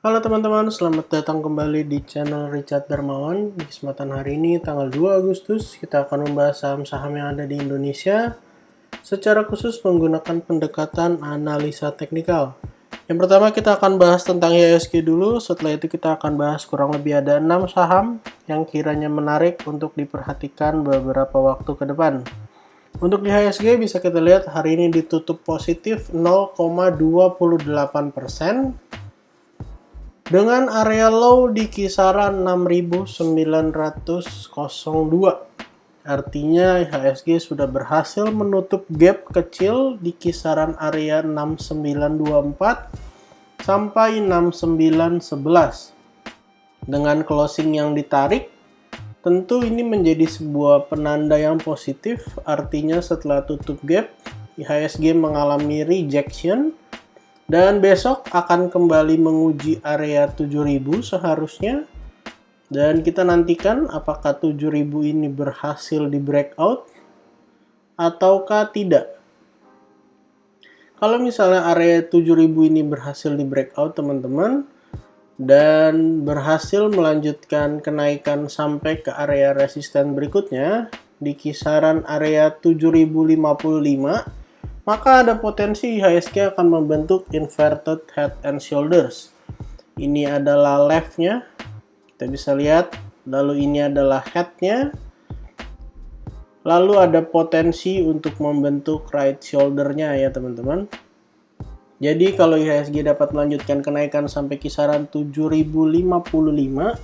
Halo teman-teman, selamat datang kembali di channel Richard Darmawan. Di kesempatan hari ini, tanggal 2 Agustus, kita akan membahas saham-saham yang ada di Indonesia secara khusus menggunakan pendekatan analisa teknikal. Yang pertama kita akan bahas tentang IHSG dulu, setelah itu kita akan bahas kurang lebih ada 6 saham yang kiranya menarik untuk diperhatikan beberapa waktu ke depan. Untuk di IHSG bisa kita lihat hari ini ditutup positif 0,28%. Dengan area low di kisaran 6.902. Artinya IHSG sudah berhasil menutup gap kecil di kisaran area 6924 sampai 6911. Dengan closing yang ditarik, tentu ini menjadi sebuah penanda yang positif. Artinya setelah tutup gap, IHSG mengalami rejection. Dan besok akan kembali menguji area 7000 seharusnya. Dan kita nantikan apakah 7000 ini berhasil di breakout ataukah tidak. Kalau misalnya area 7000 ini berhasil di breakout teman-teman, dan berhasil melanjutkan kenaikan sampai ke area resisten berikutnya di kisaran area 7055, maka ada potensi IHSG akan membentuk inverted head and shoulders. Ini adalah left-nya, kita bisa lihat, lalu ini adalah head-nya, lalu ada potensi untuk membentuk right shoulder-nya ya teman-teman. Jadi kalau IHSG dapat melanjutkan kenaikan sampai kisaran 7055,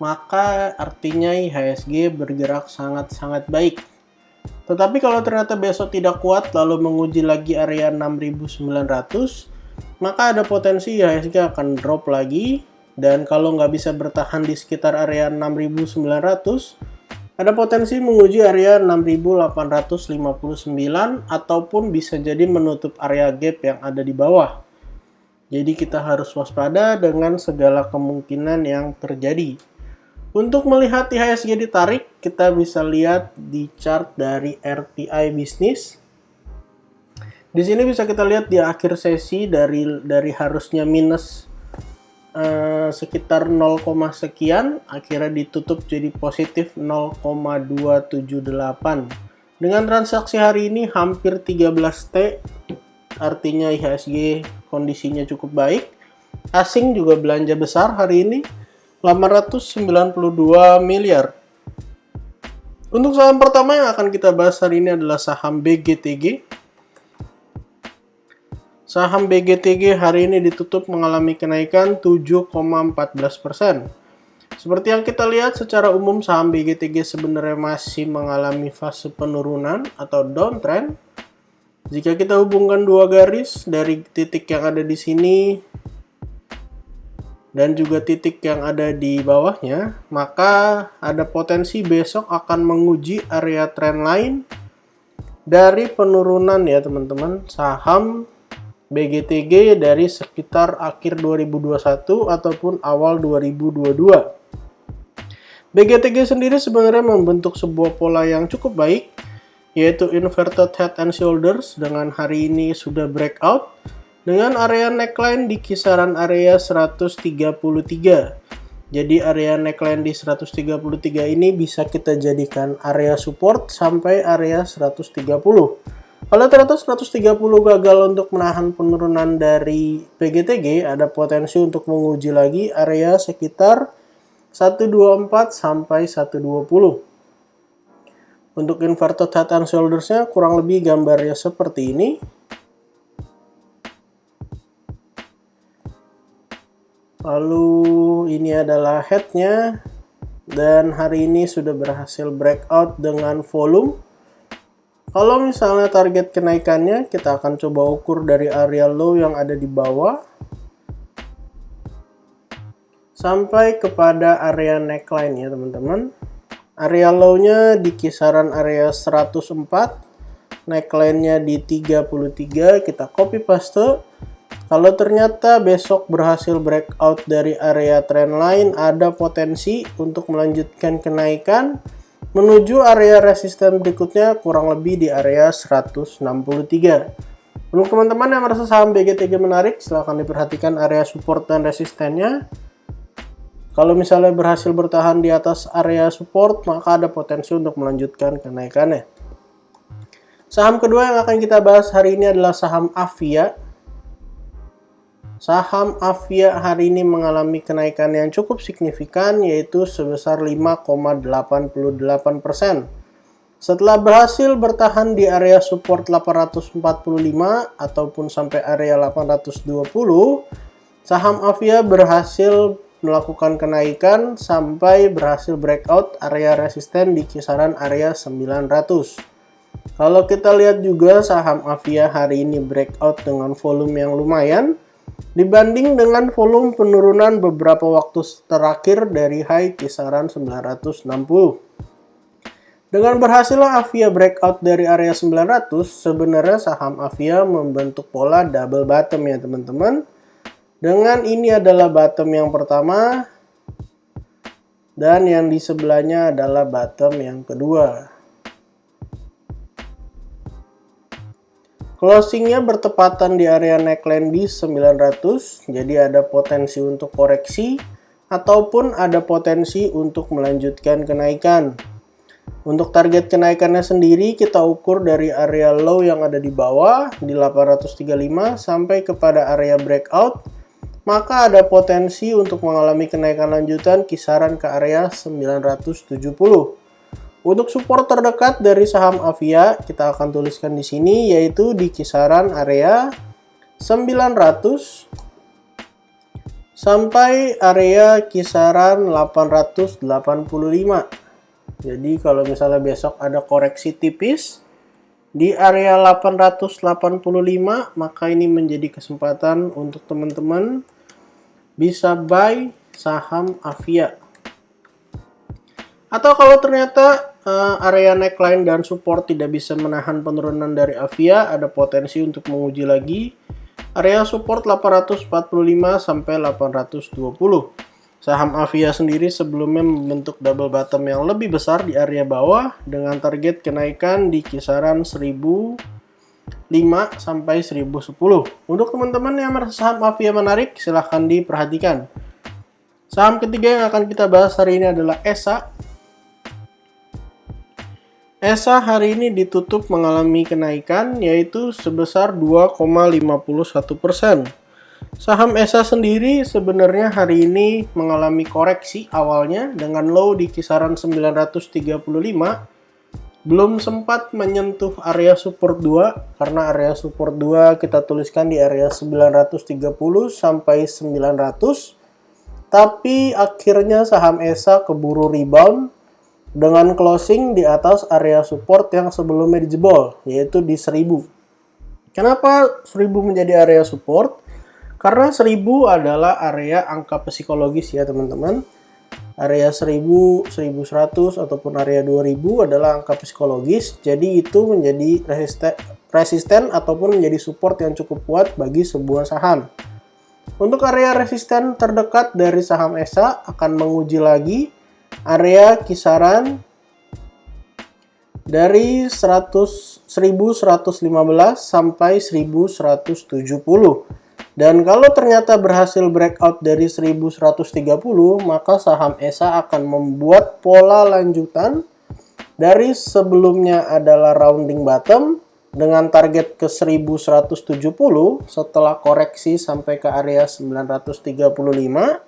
maka artinya IHSG bergerak sangat-sangat baik. Tetapi kalau ternyata besok tidak kuat lalu menguji lagi area 6.900, maka ada potensi IHSG akan drop lagi. Dan kalau nggak bisa bertahan di sekitar area 6.900, ada potensi menguji area 6.859 ataupun bisa jadi menutup area gap yang ada di bawah. Jadi kita harus waspada dengan segala kemungkinan yang terjadi. Untuk melihat IHSG ditarik, kita bisa lihat di chart dari RTI Business. Di sini bisa kita lihat di akhir sesi dari harusnya minus sekitar 0, sekian, akhirnya ditutup jadi positif 0,278. Dengan transaksi hari ini hampir 13T, artinya IHSG kondisinya cukup baik. Asing juga belanja besar hari ini, 892 miliar. Untuk saham pertama yang akan kita bahas hari ini adalah saham BGTG. Saham BGTG hari ini ditutup mengalami kenaikan 7,14%. Seperti yang kita lihat secara umum saham BGTG sebenarnya masih mengalami fase penurunan atau downtrend. Jika kita hubungkan dua garis dari titik yang ada di sini dan juga titik yang ada di bawahnya, maka ada potensi besok akan menguji area trend line dari penurunan ya teman-teman saham BGTG dari sekitar akhir 2021 ataupun awal 2022. BGTG sendiri sebenarnya membentuk sebuah pola yang cukup baik, yaitu inverted head and shoulders dengan hari ini sudah breakout dengan area neckline di kisaran area 133. Jadi area neckline di 133 ini bisa kita jadikan area support sampai area 130. Kalau ternyata 130 gagal untuk menahan penurunan dari PGTG, ada potensi untuk menguji lagi area sekitar 124 sampai 120. Untuk inverted head and shoulders-nya kurang lebih gambarnya seperti ini. Lalu ini adalah head-nya, dan hari ini sudah berhasil breakout dengan volume. Kalau misalnya target kenaikannya, kita akan coba ukur dari area low yang ada di bawah sampai kepada area neckline ya teman-teman. Area low-nya di kisaran area 104, neckline-nya di 33, kita copy paste. Kalau ternyata besok berhasil breakout dari area trendline, ada potensi untuk melanjutkan kenaikan menuju area resisten berikutnya kurang lebih di area 163. Untuk teman-teman yang merasa saham BGTG menarik, silahkan diperhatikan area support dan resistennya. Kalau misalnya berhasil bertahan di atas area support, maka ada potensi untuk melanjutkan kenaikannya. Saham kedua yang akan kita bahas hari ini adalah saham Avia. Saham Avia hari ini mengalami kenaikan yang cukup signifikan, yaitu sebesar 5,88%. Setelah berhasil bertahan di area support 845 ataupun sampai area 820, saham Avia berhasil melakukan kenaikan sampai berhasil breakout area resisten di kisaran area 900. Kalau kita lihat juga saham Avia hari ini breakout dengan volume yang lumayan dibanding dengan volume penurunan beberapa waktu terakhir dari high kisaran 960. Dengan berhasilnya Avia breakout dari area 900, sebenarnya saham Avia membentuk pola double bottom ya teman-teman. Dengan ini adalah bottom yang pertama, dan yang di sebelahnya adalah bottom yang kedua. Closingnya bertepatan di area neckline di 900, jadi ada potensi untuk koreksi, ataupun ada potensi untuk melanjutkan kenaikan. Untuk target kenaikannya sendiri kita ukur dari area low yang ada di bawah di 835 sampai kepada area breakout, maka ada potensi untuk mengalami kenaikan lanjutan kisaran ke area 970. Untuk support terdekat dari saham Avia kita akan tuliskan di sini, yaitu di kisaran area 900 sampai area kisaran 885. Jadi kalau misalnya besok ada koreksi tipis di area 885, maka ini menjadi kesempatan untuk teman-teman bisa buy saham Avia. Atau kalau ternyata area neckline dan support tidak bisa menahan penurunan dari Avia, ada potensi untuk menguji lagi area support 845 sampai 820. Saham Avia sendiri sebelumnya membentuk double bottom yang lebih besar di area bawah dengan target kenaikan di kisaran 1005 sampai 1010. Untuk teman-teman yang merasa saham Avia menarik, silahkan diperhatikan. Saham ketiga yang akan kita bahas hari ini adalah ESA. ESA hari ini ditutup mengalami kenaikan, yaitu sebesar 2,51%. Saham ESA sendiri sebenarnya hari ini mengalami koreksi awalnya dengan low di kisaran 935. Belum sempat menyentuh area support 2, karena area support 2 kita tuliskan di area 930 sampai 900. Tapi akhirnya saham ESA keburu rebound dengan closing di atas area support yang sebelumnya dijebol, yaitu di 1000. Kenapa 1000 menjadi area support? Karena 1000 adalah area angka psikologis ya teman-teman. Area 1000, 1100 ataupun area 2000 adalah angka psikologis. Jadi itu menjadi resisten ataupun menjadi support yang cukup kuat bagi sebuah saham. Untuk area resisten terdekat dari saham ESA akan menguji lagi area kisaran dari 1115 sampai 1170. Dan kalau ternyata berhasil breakout dari 1130, maka saham ESA akan membuat pola lanjutan dari sebelumnya adalah rounding bottom dengan target ke 1170 setelah koreksi sampai ke area 935.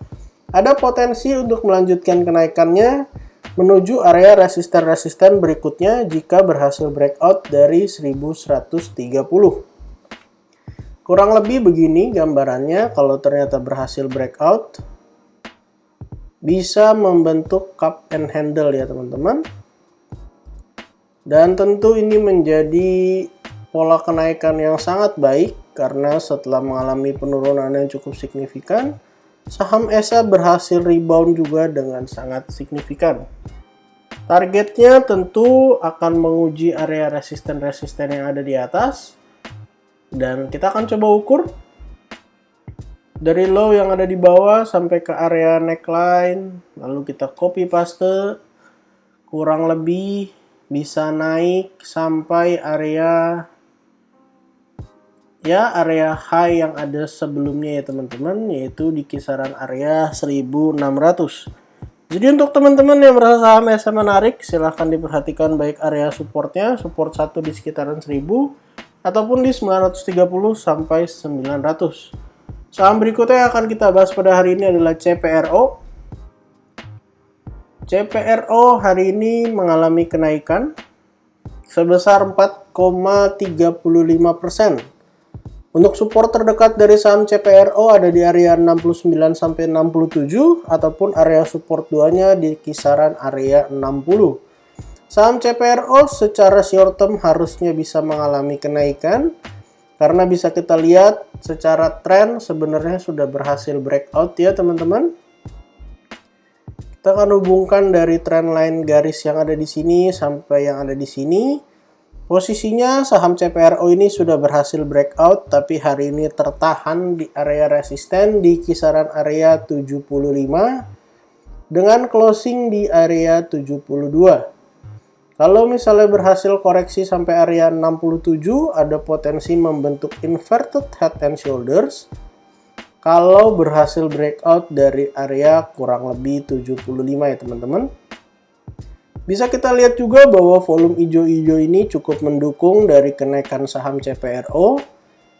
Ada potensi untuk melanjutkan kenaikannya menuju area resisten-resisten berikutnya jika berhasil breakout dari 1130. Kurang lebih begini gambarannya kalau ternyata berhasil breakout. Bisa membentuk cup and handle ya teman-teman. Dan tentu ini menjadi pola kenaikan yang sangat baik karena setelah mengalami penurunan yang cukup signifikan, saham ESA berhasil rebound juga dengan sangat signifikan. Targetnya tentu akan menguji area resisten-resisten yang ada di atas. Dan kita akan coba ukur dari low yang ada di bawah sampai ke area neckline, lalu kita copy paste, kurang lebih bisa naik sampai area ya area high yang ada sebelumnya ya teman-teman, yaitu di kisaran area 1600. Jadi untuk teman-teman yang merasa saham SM menarik, silahkan diperhatikan baik area supportnya, support 1 di sekitaran 1000 ataupun di 930 sampai 900. Saham berikutnya yang akan kita bahas pada hari ini adalah CPRO. CPRO hari ini mengalami kenaikan sebesar 4,35%. Untuk support terdekat dari saham CPRO ada di area 69 sampai 67 ataupun area support 2-nya di kisaran area 60. Saham CPRO secara short term harusnya bisa mengalami kenaikan karena bisa kita lihat secara tren sebenarnya sudah berhasil breakout ya teman-teman. Kita akan hubungkan dari trendline garis yang ada di sini sampai yang ada di sini. Posisinya saham CPRO ini sudah berhasil breakout, tapi hari ini tertahan di area resisten di kisaran area 75 dengan closing di area 72. Kalau misalnya berhasil koreksi sampai area 67, ada potensi membentuk inverted head and shoulders. Kalau berhasil breakout dari area kurang lebih 75 ya teman-teman. Bisa kita lihat juga bahwa volume hijau-hijau ini cukup mendukung dari kenaikan saham CPRO.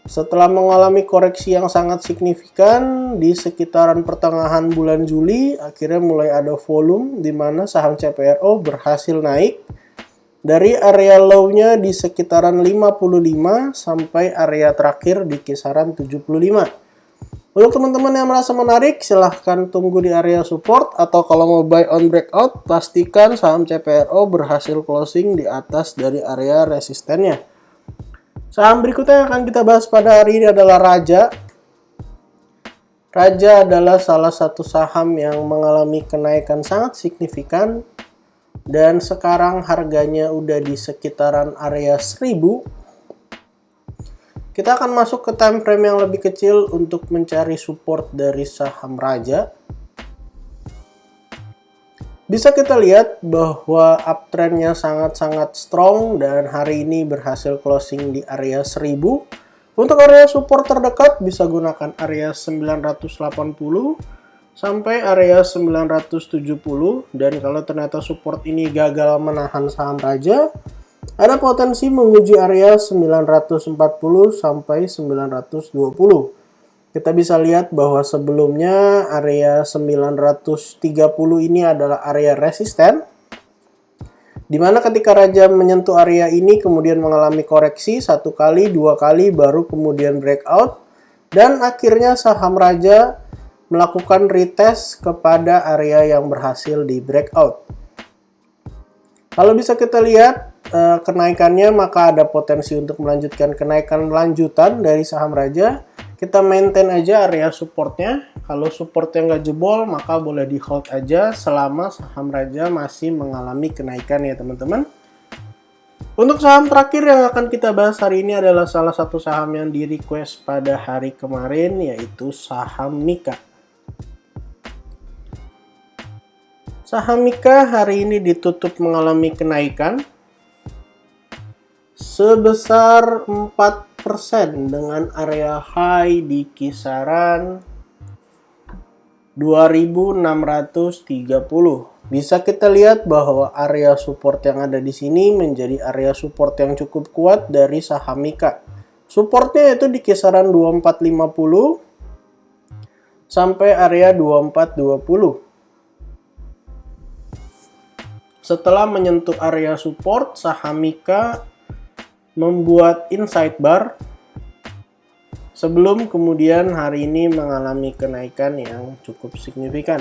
Setelah mengalami koreksi yang sangat signifikan di sekitaran pertengahan bulan Juli, akhirnya mulai ada volume di mana saham CPRO berhasil naik dari area low-nya di sekitaran 55 sampai area terakhir di kisaran 75. Untuk teman-teman yang merasa menarik, silahkan tunggu di area support atau kalau mau buy on breakout, pastikan saham CPRO berhasil closing di atas dari area resistennya. Saham berikutnya yang akan kita bahas pada hari ini adalah Raja. Raja adalah salah satu saham yang mengalami kenaikan sangat signifikan dan sekarang harganya udah di sekitaran area 1000. Kita akan masuk ke time frame yang lebih kecil untuk mencari support dari saham Raja. Bisa kita lihat bahwa uptrendnya sangat-sangat strong dan hari ini berhasil closing di area 1000. Untuk area support terdekat bisa gunakan area 980 sampai area 970, dan kalau ternyata support ini gagal menahan saham Raja, ada potensi menguji area 940 sampai 920. Kita bisa lihat bahwa sebelumnya area 930 ini adalah area resisten, di mana ketika Raja menyentuh area ini kemudian mengalami koreksi 1 kali, 2 kali, baru kemudian breakout, dan akhirnya saham Raja melakukan retest kepada area yang berhasil di breakout. Kalau bisa kita lihat kenaikannya, maka ada potensi untuk melanjutkan kenaikan lanjutan dari saham Raja. Kita maintain aja area supportnya. Kalau supportnya nggak jebol, maka boleh di hold aja selama saham Raja masih mengalami kenaikan ya teman-teman. Untuk saham terakhir yang akan kita bahas hari ini adalah salah satu saham yang di request pada hari kemarin, yaitu saham Mika. Saham Mika hari ini ditutup mengalami kenaikan sebesar 4% dengan area high di kisaran 2630. Bisa kita lihat bahwa area support yang ada di sini menjadi area support yang cukup kuat dari saham Mika. Supportnya itu di kisaran 2450 sampai area 2420. Setelah menyentuh area support, saham Mika membuat inside bar sebelum kemudian hari ini mengalami kenaikan yang cukup signifikan.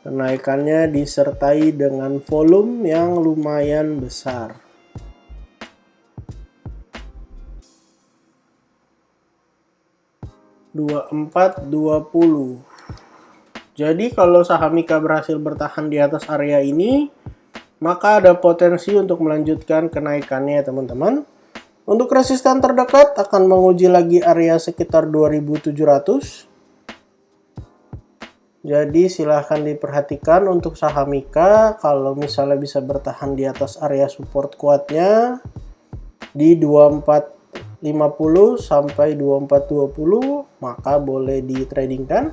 Kenaikannya disertai dengan volume yang lumayan besar. $24.20. Jadi kalau saham Mika berhasil bertahan di atas area ini, maka ada potensi untuk melanjutkan kenaikannya teman-teman. Untuk resisten terdekat akan menguji lagi area sekitar 2700. Jadi silahkan diperhatikan untuk saham Mika, kalau misalnya bisa bertahan di atas area support kuatnya di 2450 sampai 2420 maka boleh di tradingkan.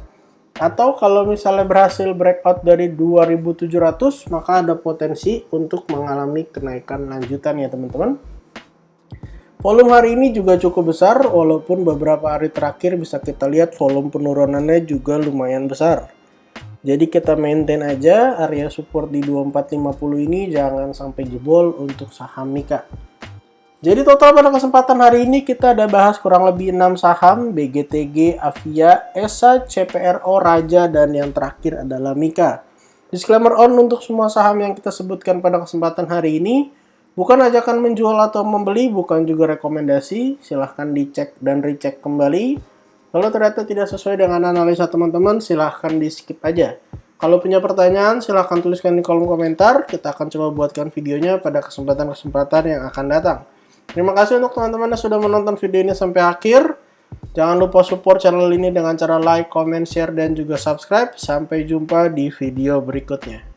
Atau kalau misalnya berhasil breakout dari 2700 maka ada potensi untuk mengalami kenaikan lanjutan ya teman-teman. Volume hari ini juga cukup besar, walaupun beberapa hari terakhir bisa kita lihat volume penurunannya juga lumayan besar. Jadi kita maintain aja area support di 2450 ini, jangan sampai jebol untuk saham Mika. Jadi total pada kesempatan hari ini kita ada bahas kurang lebih 6 saham, BGTG, Avia, ESA, CPRO, Raja, dan yang terakhir adalah Mika. Disclaimer on untuk semua saham yang kita sebutkan pada kesempatan hari ini. Bukan ajakan menjual atau membeli, bukan juga rekomendasi. Silahkan dicek dan recheck kembali. Kalau ternyata tidak sesuai dengan analisa teman-teman, silahkan di skip aja. Kalau punya pertanyaan, silahkan tuliskan di kolom komentar. Kita akan coba buatkan videonya pada kesempatan-kesempatan yang akan datang. Terima kasih untuk teman-teman yang sudah menonton video ini sampai akhir. Jangan lupa support channel ini dengan cara like, comment, share, dan juga subscribe. Sampai jumpa di video berikutnya.